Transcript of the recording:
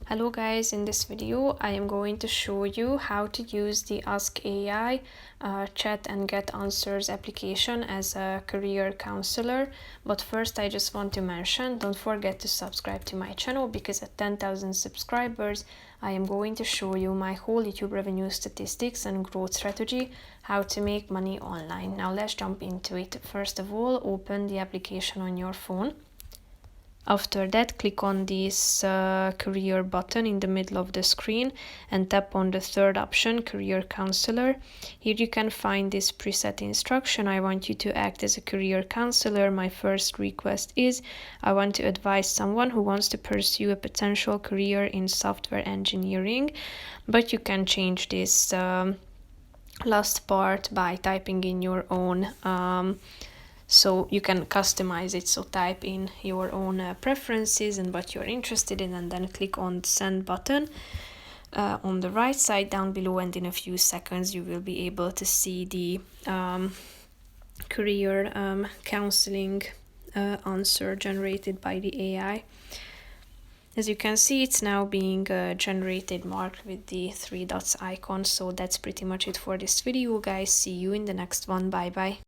Hello guys, in this video I am going to show you how to use the Ask AI chat and get answers application as a career counselor. But first I just want to mention, don't forget to subscribe to my channel, because at 10,000 subscribers I am going to show you my whole YouTube revenue statistics and growth strategy, how to make money online. Now let's jump into it. First of all, open the application on your phone. After that, click on this career button in the middle of the screen and tap on the third option, career counselor. Here you can find this preset instruction. I want you to act as a career counselor. My first request is I want to advise someone who wants to pursue a potential career in software engineering, but you can change this last part by typing in your own so you can customize it. So type in your own preferences and what you're interested in, and then click on the send button on the right side down below, and in a few seconds you will be able to see the career counseling answer generated by the AI. As you can see, it's now being generated, marked with the 3 dots icon. So that's pretty much it for this video, guys. See you in the next one. Bye bye.